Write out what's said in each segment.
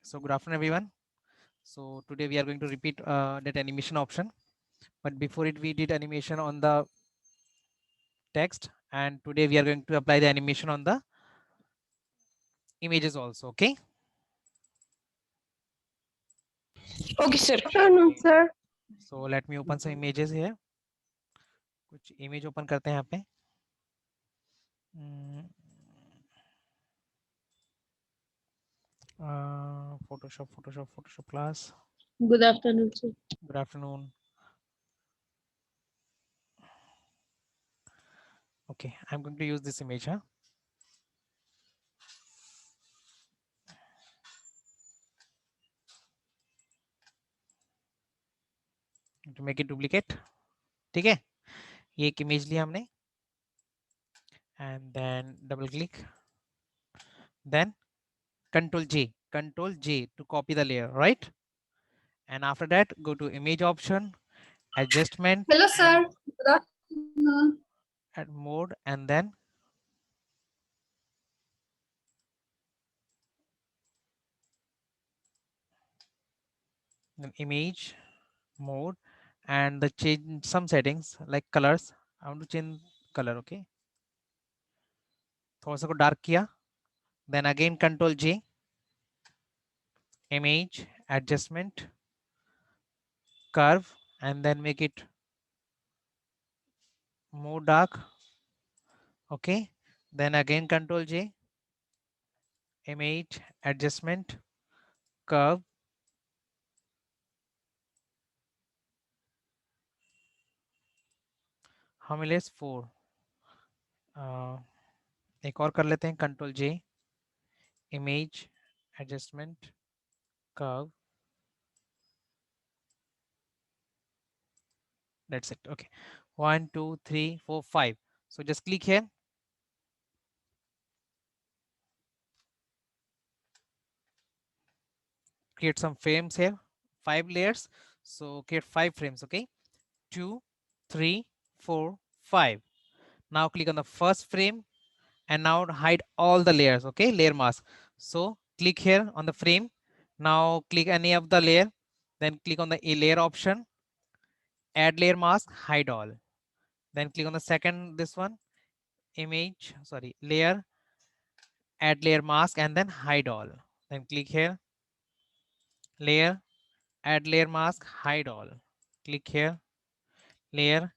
So good afternoon, everyone. So today we are going to repeat that animation option. But before it, we did animation on the text, and today we are going to apply the animation on the images also. Okay. Okay, sir. Afternoon, sir. So let me open some images here. कुछ image open करते हैं यहाँ पे. Photoshop class. Good afternoon, sir. Good afternoon. Okay, I'm going to use this image. To make it duplicate. ठीक है? ये एक image लिया हमने. And then double click. Then Control J to copy the layer, right? And after that, go to image option, adjustment. Hello, sir. Good afternoon. Add mode, and then image mode, and the change some settings like colors. I want to change color. Okay, थोड़ा सा को dark किया. Then again Control J, image, adjustment, curve, and then make it more dark. Okay, then again Control J, image, adjustment, curve. How many layers? 4. एक और कर लेते हैं. Control J, image, adjustment, curve. That's it. Okay, 1 2 3 4 5. So just click here, create some frames here. 5 layers, so create 5 frames. Okay, 2 3 4 5. Now click on the first frame and now hide all the layers. Okay, layer mask. So click here on the frame. Now click any of the layer, then click on the layer option, add layer mask, hide all. Then click on the second, this one, image, sorry, layer, add layer mask, and then hide all. Then click here, layer, add layer mask, hide all. Click here, layer,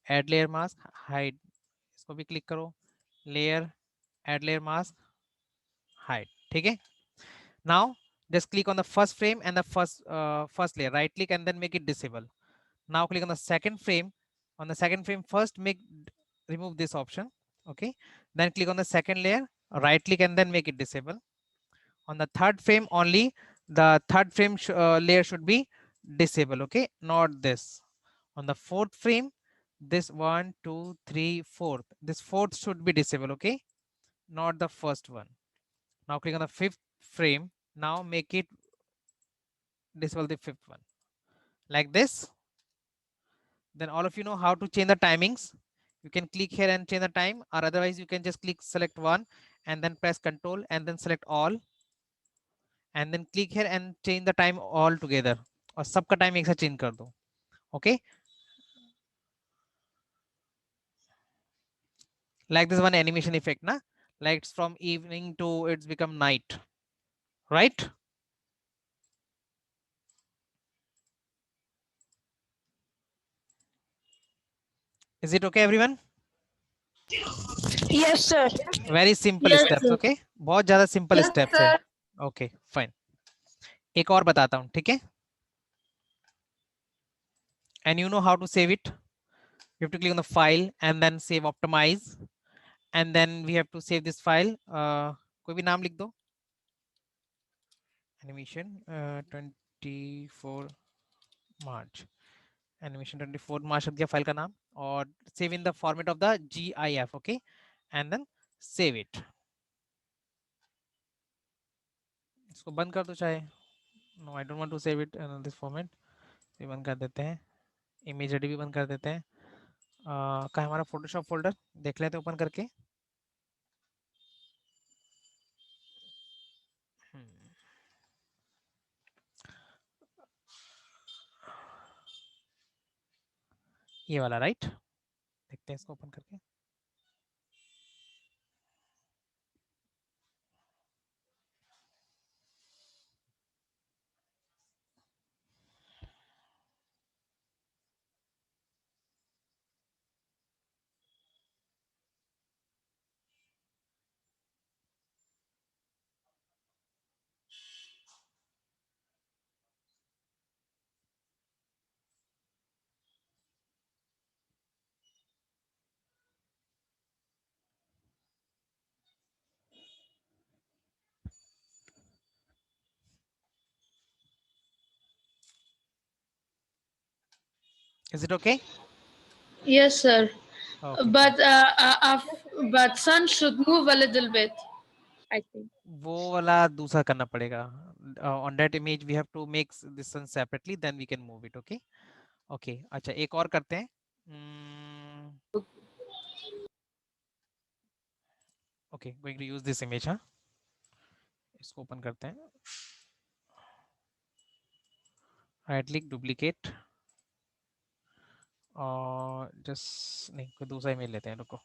add layer mask, hide. इसको भी click करो, layer, add layer mask, hide. ठीक है? Now just click on the first frame and the first layer, right click and then make it disable. Now click on the second frame. On the second frame, first remove this option. Okay, then click on the second layer, right click and then make it disable. On the third frame only, the third frame layer should be disabled. Okay, not this. On the fourth frame, this 1 2 3 4th, this fourth should be disabled. Okay, not the first one. Now click on the fifth frame. Now make it disable the fifth one like this. Then all of you know how to change the timings. You can click here and change the time, or otherwise you can just click select one and then press control and then select all, and then click here and change the time all together, और सबका time एक साथ change कर दो. Okay, like this one animation effect na, like it's from evening to it's become night, right? Is it okay everyone? Yes, sir. Very simple Yes, steps. sir. Okay, बहुत ज्यादा simple Yes, steps है. sir. Okay, fine. एक और बताता हूँ, ठीक है? And you know how to save it. You have to click on the file and then save optimize, and then we have to save this file. कोई भी नाम लिख दो. Animation 24 March. Animation 24 March रख दिया फाइल का नाम, और save in the format of the GIF. Okay, and then save it. इसको बंद कर दो चाहे. No, I don't want to save it in this format. ये बंद कर देते हैं. Image ready भी बंद कर देते हैं. कहाँ हमारा Photoshop फोल्डर देख लेते हैं ओपन करके. ये वाला, राइट? देखते हैं इसको ओपन करके। Is it okay? Yes, sir. Okay, fine. But sun should move a little bit, I think. वो वाला दूसरा करना पड़ेगा. On that image we have to make this one separately, then we can move it. Okay. Okay. अच्छा, एक और करते हैं. Okay, going to use this image. हाँ, इसको ओपन करते हैं. राइट क्लिक, डुप्लीकेट, और जस्ट नहीं, कोई दूसरा इमेज लेते हैं. रुको.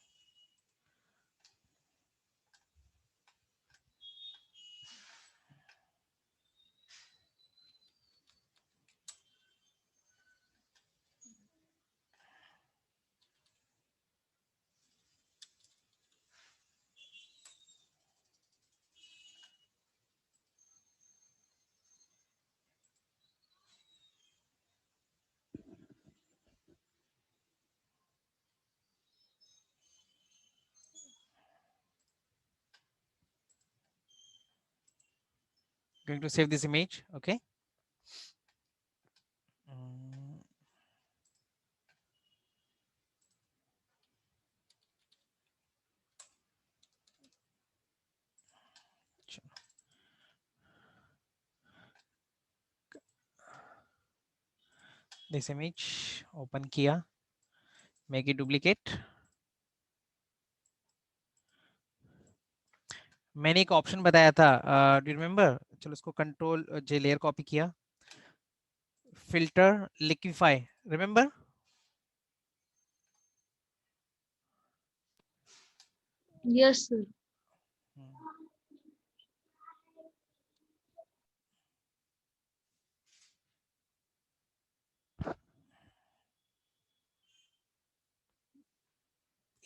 Going to save this image. Okay. This image open किया, make it duplicate. मैंने एक ऑप्शन बताया था, डू यू रिमेम्बर? चलो इसको कंट्रोल जे लेयर कॉपी किया, filter liquefy, remember? Yes, sir.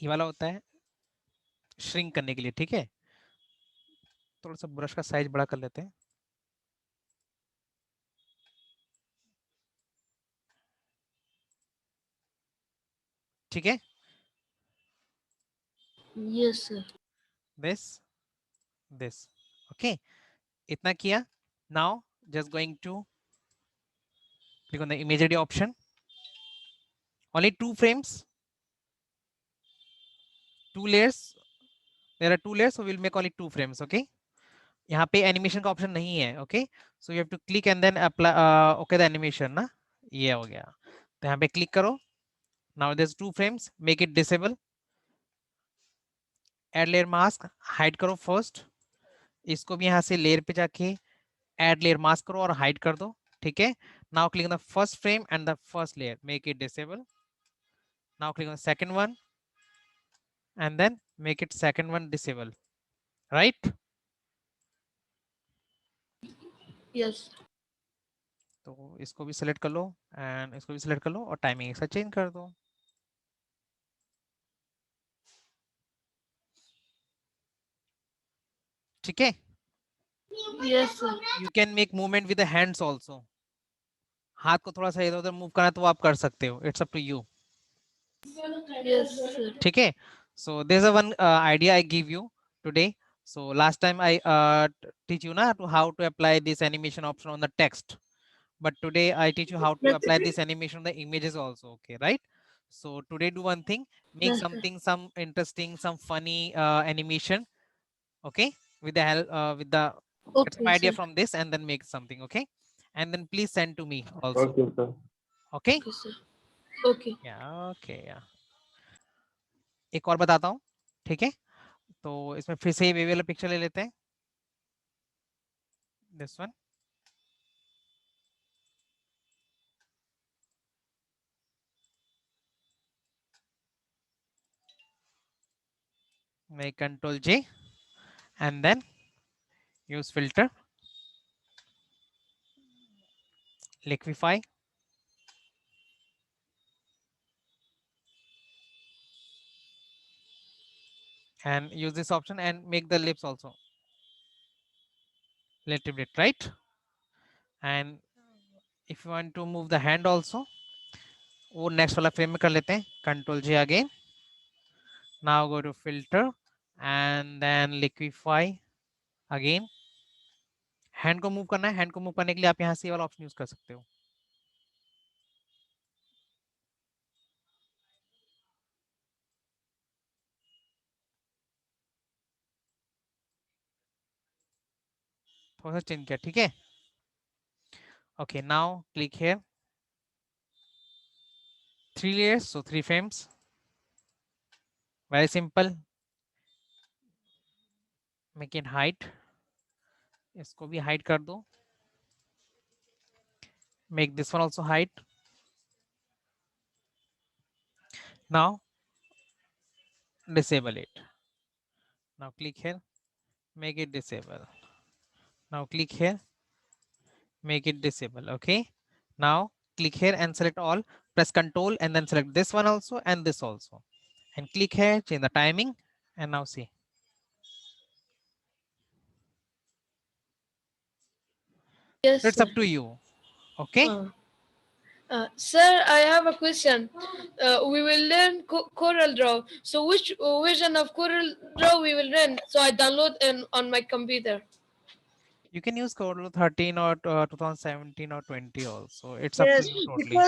ये वाला होता है श्रिंक करने के लिए. ठीक है, थोड़ा सा ब्रश का साइज बड़ा कर लेते हैं. ठीक है, Yes, sir. this this. Okay, इतना किया. Now just going to click on the imagery option. Only 2 frames, 2 layers. There are 2 layers, so we'll make only 2 frames. Okay, यहाँ पे एनिमेशन का ऑप्शन नहीं है. Okay, so you have to click and then apply. Okay, the animation ना, ये हो गया. तो यहाँ पे क्लिक करो. Now there 2 frames, make it disable. Add layer mask, hide करो फर्स्ट. इसको भी यहाँ से लेयर पे जाके ऐड लेयर मास्क करो और हाइड कर दो. ठीक है, now click on the first frame and the first layer, make it disable. Now click on the second one and then make it second one disable. Right? Yes. तो इसको भी select कर लो एंड इसको भी सिलेक्ट कर लो और timing एक साथ चेंज कर दो. ठीक है, Yes, sir. You can make movement with the hands also. हाथ को थोड़ा सा इधर उधर मूव करना तो आप कर सकते हो. It's up to you. Yes, sir. ठीक है, so there is a one idea I give you today. So last time I teach you na to how to apply this animation option on the text, but today I teach you how to Yes, apply this animation on the images also. Okay, right? So today do one thing, make yes, sir. something, some interesting, some funny animation. Okay, with the help with the get some Okay, idea sir. from this and then make something. Okay, and then please send to me also. Okay, sir. Okay. Okay, sir. Okay. Yeah, okay, yeah. एक और बताता हूँ. ठीक है, तो इसमें फिर से ये वाला पिक्चर ले लेते हैं. This one. make Control J and then use filter, liquify, and use this option and make the lips also little bit, right? And if you want to move the hand also, वो next वाला frame में कर लेते हैं. Control J again. Now go to filter and then liquify again. Hand को move करना है. Hand को मूव करने के लिए आप यहाँ से ये वाला ऑप्शन यूज कर सकते हो. थोड़ा सा चेंज किया, ठीक है. Okay, now click here. 3 layers, so 3 frames. Very simple. Make it height. इसको भी hide कर दो. Make this one also height. Now disable it. Now click here. Make it disable. Now click here. Make it disable. Okay. Now click here and select all. Press Control and then select this one also and this also. And click here, change the timing, and now see. Yes, It's sir. up to you. Okay. Sir, I have a question. We will learn Corel Draw. So which version of Corel Draw we will learn? So I download on my computer. You can use Corel 13 or 2017 or 20 also. It's up Yes, to you totally. because